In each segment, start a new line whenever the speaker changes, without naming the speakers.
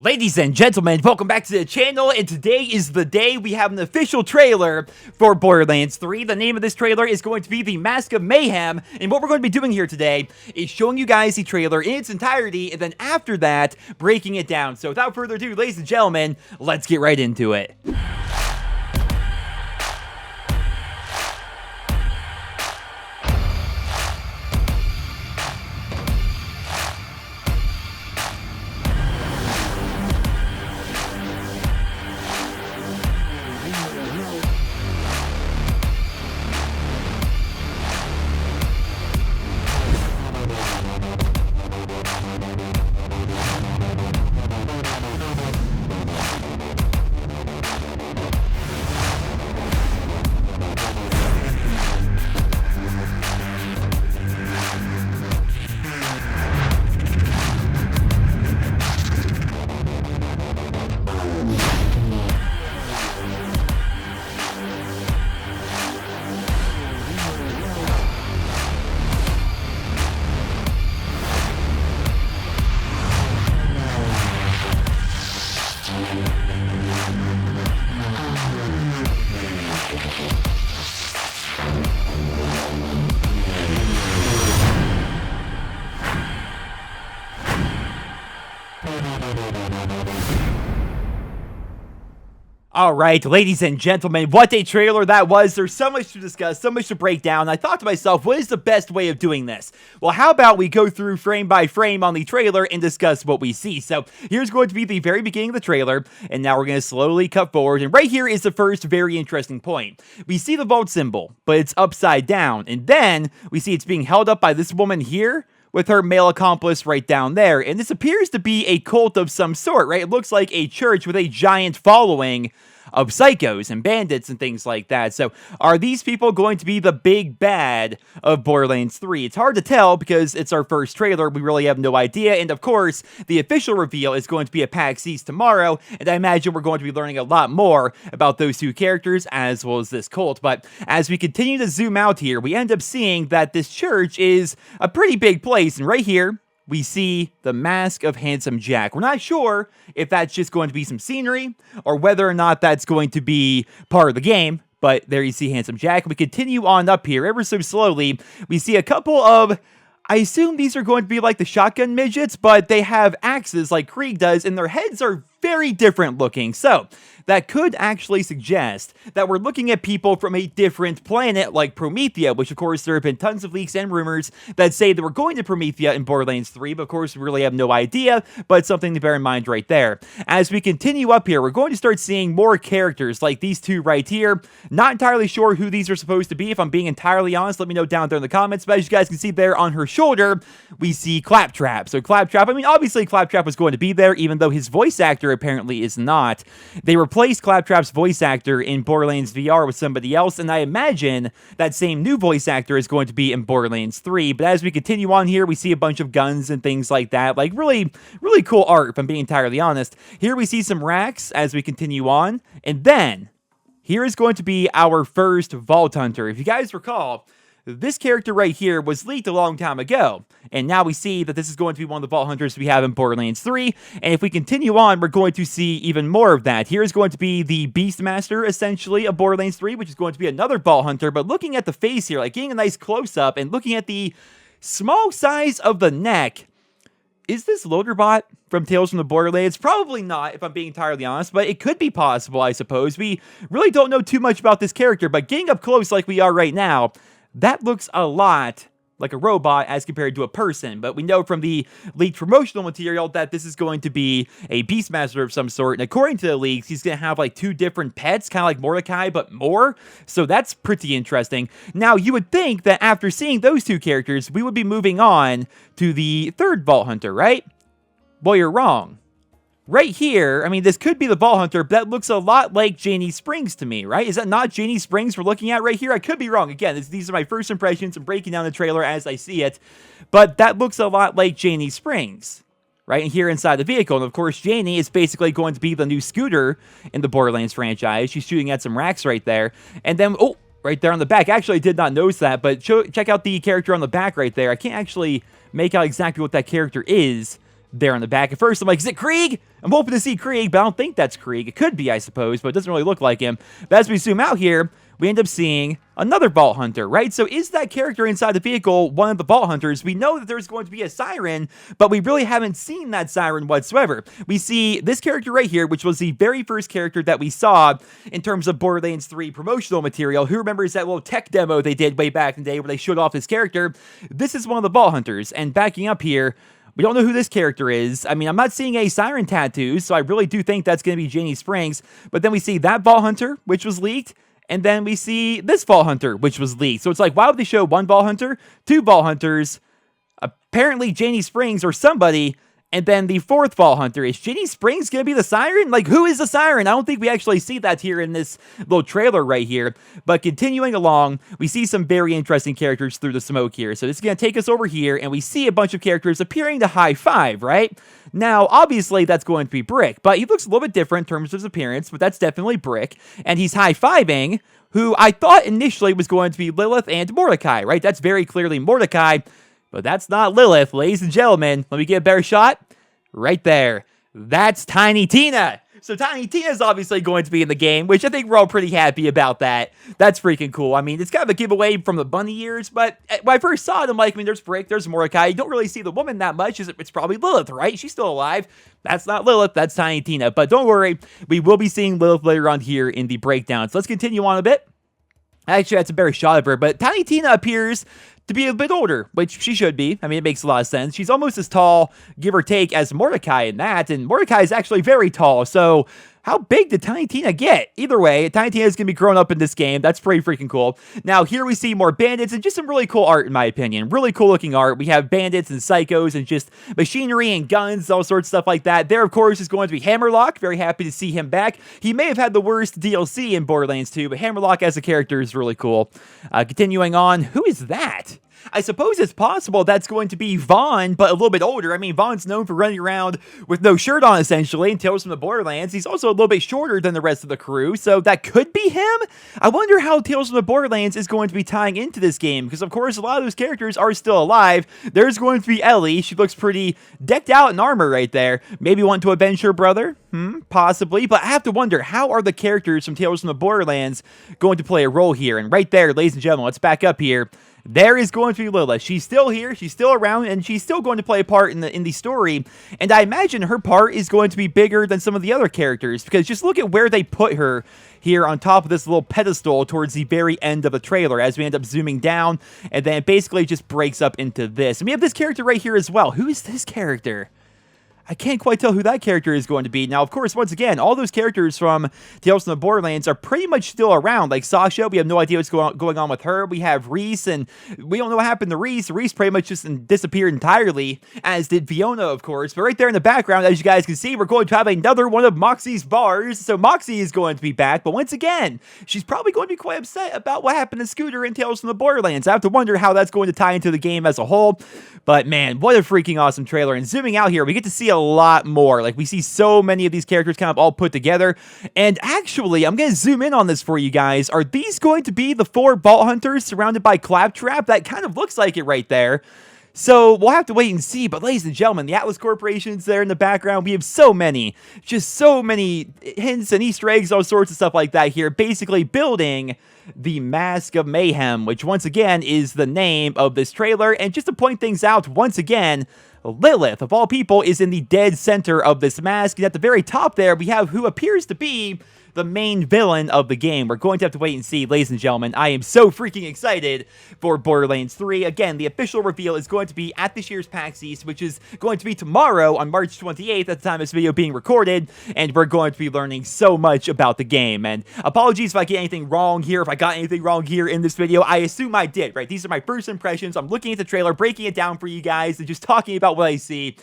Ladies and gentlemen, welcome back to the channel, and today is the day we have an official trailer for Borderlands 3. The name of this trailer is going to be The Mask of Mayhem, and what we're going to be doing here today is showing you guys the trailer in its entirety, and then after that, breaking it down. So without further ado, ladies and gentlemen, let's get right into it. Alright, ladies and gentlemen, what a trailer that was. There's so much to discuss, so much to break down. I thought to myself, what is the best way of doing this? Well, how about we go through frame by frame on the trailer and discuss what we see. So, here's going to be the very beginning of the trailer, and now we're going to slowly cut forward, and right here is the first very interesting point. We see the vault symbol, but it's upside down, and then we see it's being held up by this woman here, with her male accomplice right down there. And this appears to be a cult of some sort, right? It looks like a church with a giant following of psychos and bandits and things like that. So are these people going to be the big bad of Borderlands 3? It's hard to tell because it's our first trailer. We really have no idea. And of course, the official reveal is going to be at PAX East tomorrow. And I imagine we're going to be learning a lot more about those two characters as well as this cult. But as we continue to zoom out here, we end up seeing that this church is a pretty big place. And right here, we see the Mask of Handsome Jack. We're not sure if that's just going to be some scenery or whether or not that's going to be part of the game, but there you see Handsome Jack. We continue on up here ever so slowly. We see a couple of, I assume these are going to be like the shotgun midgets, but they have axes like Krieg does, and their heads are very different looking. So that could actually suggest that we're looking at people from a different planet like Promethea, which of course there have been tons of leaks and rumors that say that we're going to Promethea in Borderlands 3, but of course we really have no idea, but something to bear in mind right there. As we continue up here, we're going to start seeing more characters like these two right here. Not entirely sure who these are supposed to be, if I'm being entirely honest. Let me know down there in the comments, but as you guys can see there on her shoulder, we see Claptrap. So Claptrap, I mean, obviously Claptrap was going to be there, even though his voice actor apparently is not. They replaced Claptrap's voice actor in Borderlands VR with somebody else, and I imagine that same new voice actor is going to be in Borderlands 3. But as we continue on here, we see a bunch of guns and things like that. Like, really, really cool art, if I'm being entirely honest. Here we see some racks as we continue on, and then here is going to be our first Vault Hunter. If you guys recall, this character right here was leaked a long time ago, and now we see that this is going to be one of the Vault Hunters we have in Borderlands 3, and if we continue on, we're going to see even more of that. Here is going to be the Beastmaster, essentially, of Borderlands 3, which is going to be another Vault Hunter, but looking at the face here, like getting a nice close-up, and looking at the small size of the neck, is this Loaderbot from Tales from the Borderlands? Probably not, if I'm being entirely honest, but it could be possible, I suppose. We really don't know too much about this character, but getting up close like we are right now, that looks a lot like a robot as compared to a person, but we know from the leaked promotional material that this is going to be a Beastmaster of some sort, and according to the leaks, he's going to have like two different pets, kind of like Mordecai, but more, so that's pretty interesting. Now, you would think that after seeing those two characters, we would be moving on to the third Vault Hunter, right? Well, you're wrong. Right here, I mean, this could be the Vault Hunter, but that looks a lot like Janie Springs to me, right? Is that not Janie Springs we're looking at right here? I could be wrong. Again, these are my first impressions. I'm breaking down the trailer as I see it, but that looks a lot like Janie Springs. right? And here inside the vehicle. And of course, Janie is basically going to be the new Scooter in the Borderlands franchise. She's shooting at some racks right there. And then, oh, right there on the back. Actually, I did not notice that, but check out the character on the back right there. I can't actually make out exactly what that character is. there on the back. At first, I'm like, is it Krieg? I'm hoping to see Krieg, but I don't think that's Krieg. It could be, I suppose, but it doesn't really look like him. But as we zoom out here, we end up seeing another Vault Hunter, right? So is that character inside the vehicle one of the Vault Hunters? We know that there's going to be a Siren, but we really haven't seen that Siren whatsoever. We see this character right here, which was the very first character that we saw in terms of Borderlands 3 promotional material. Who remembers that little tech demo they did way back in the day where they showed off this character? This is one of the Vault Hunters, and backing up here, we don't know who this character is. I mean, I'm not seeing a Siren tattoo, so I really do think that's going to be Janie Springs, but then we see that Vault Hunter, which was leaked, and then we see this Vault Hunter, which was leaked. So it's like, why would they show one Vault Hunter, two Vault Hunters, apparently Janie Springs or somebody, and then the fourth Vault Hunter? Is Janie Springs going to be the Siren? Like, who is the Siren? I don't think we actually see that here in this little trailer right here. But continuing along, we see some very interesting characters through the smoke here. So this is going to take us over here, and we see a bunch of characters appearing to high five, right? Now, obviously, that's going to be Brick, but he looks a little bit different in terms of his appearance, but that's definitely Brick. And he's high-fiving who I thought initially was going to be Lilith and Mordecai, right? That's very clearly Mordecai, but that's not Lilith. Ladies and gentlemen, let me get a better shot. Right there. That's Tiny Tina. So Tiny Tina is obviously going to be in the game, which I think we're all pretty happy about that. That's freaking cool. I mean, it's kind of a giveaway from the bunny years, but when I first saw it, I'm like, I mean, there's Brick, there's Mordecai. You don't really see the woman that much. It's probably Lilith, right? She's still alive. That's not Lilith, that's Tiny Tina. But don't worry, we will be seeing Lilith later on here in the breakdown. So let's continue on a bit. Actually, that's a better shot of her, but Tiny Tina appears to be a bit older, which she should be. I mean, it makes a lot of sense. She's almost as tall, give or take, as Mordecai in that, and Mordecai is actually very tall, so how big did Tiny Tina get? Either way, Tiny Tina is going to be grown up in this game. That's pretty freaking cool. Now, here we see more bandits and just some really cool art, in my opinion. Really cool looking art. We have bandits and psychos and just machinery and guns, all sorts of stuff like that. There, of course, is going to be Hammerlock. Very happy to see him back. He may have had the worst DLC in Borderlands 2, but Hammerlock as a character is really cool. Continuing on, who is that? I suppose it's possible that's going to be Vaughn, but a little bit older. I mean, Vaughn's known for running around with no shirt on, essentially, in Tales from the Borderlands. He's also a little bit shorter than the rest of the crew, so that could be him? I wonder how Tales from the Borderlands is going to be tying into this game, because, of course, a lot of those characters are still alive. There's going to be Ellie. She looks pretty decked out in armor right there. Maybe want to avenge her brother? Possibly, but I have to wonder, how are the characters from Tales from the Borderlands going to play a role here? And right there, ladies and gentlemen, let's back up here. There is going to be Lilith. She's still here, she's still around, and she's still going to play a part in the story. And I imagine her part is going to be bigger than some of the other characters, because just look at where they put her here on top of this little pedestal towards the very end of the trailer as we end up zooming down, and then it basically just breaks up into this. And we have this character right here as well. Who is this character? I can't quite tell who that character is going to be. Now, of course, once again, all those characters from Tales from the Borderlands are pretty much still around. Like Sasha, we have no idea what's going on with her. We have Reese, and we don't know what happened to Reese. Reese pretty much just disappeared entirely, as did Fiona, of course. But right there in the background, as you guys can see, we're going to have another one of Moxie's bars. So Moxie is going to be back. But once again, she's probably going to be quite upset about what happened to Scooter in Tales from the Borderlands. I have to wonder how that's going to tie into the game as a whole. But man, what a freaking awesome trailer. And zooming out here, we get to see a lot more. Like, we see so many of these characters kind of all put together. And actually, I'm going to zoom in on this for you guys. Are these going to be the 4 Vault Hunters surrounded by Claptrap? That kind of looks like it right there. So we'll have to wait and see. But ladies and gentlemen, the Atlas Corporation's there in the background. We have so many, just so many hints and Easter eggs, all sorts of stuff like that here. Basically building the Mask of Mayhem, which once again is the name of this trailer. And just to point things out, once again, Lilith, of all people, is in the dead center of this mask. And at the very top there, we have who appears to be the main villain of the game. We're going to have to wait and see, ladies and gentlemen. I am so freaking excited for Borderlands 3. Again, the official reveal is going to be at this year's PAX East, which is going to be tomorrow on March 28th at the time this video being recorded, and we're going to be learning so much about the game. And apologies if I get anything wrong here, if I got anything wrong here in this video. I assume I did, right? These are my first impressions. I'm looking at the trailer, breaking it down for you guys, and just talking about what I see.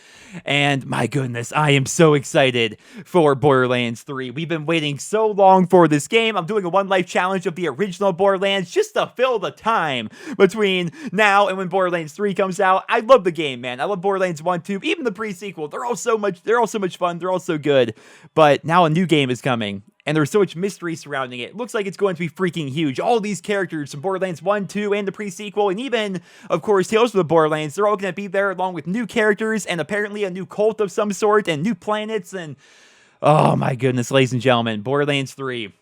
And my goodness, I am so excited for Borderlands 3. We've been waiting so long for this game. I'm doing a one life challenge of the original Borderlands just to fill the time between now and when Borderlands 3 comes out. I love the game, man. I love Borderlands 1, 2, even the pre-sequel. They're all so much fun. They're all so good. But now a new game is coming. and there's so much mystery surrounding it. It looks like it's going to be freaking huge. All these characters from Borderlands 1, 2, and the pre-sequel, and even, of course, Tales of the Borderlands, they're all going to be there along with new characters and apparently a new cult of some sort and new planets and... Oh my goodness, ladies and gentlemen, Borderlands 3.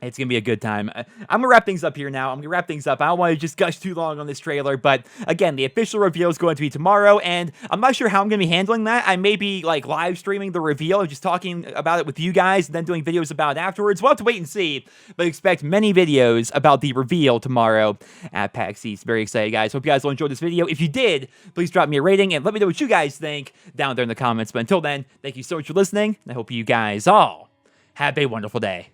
It's going to be a good time. I'm going to wrap things up here now. I'm going to wrap things up. I don't want to just gush too long on this trailer, but again, the official reveal is going to be tomorrow, and I'm not sure how I'm going to be handling that. I may be like live streaming the reveal, just talking about it with you guys, and then doing videos about it afterwards. We'll have to wait and see, but expect many videos about the reveal tomorrow at PAX East. Very excited, guys. Hope you guys will enjoy this video. If you did, please drop me a rating, and let me know what you guys think down there in the comments. But until then, thank you so much for listening, and I hope you guys all have a wonderful day.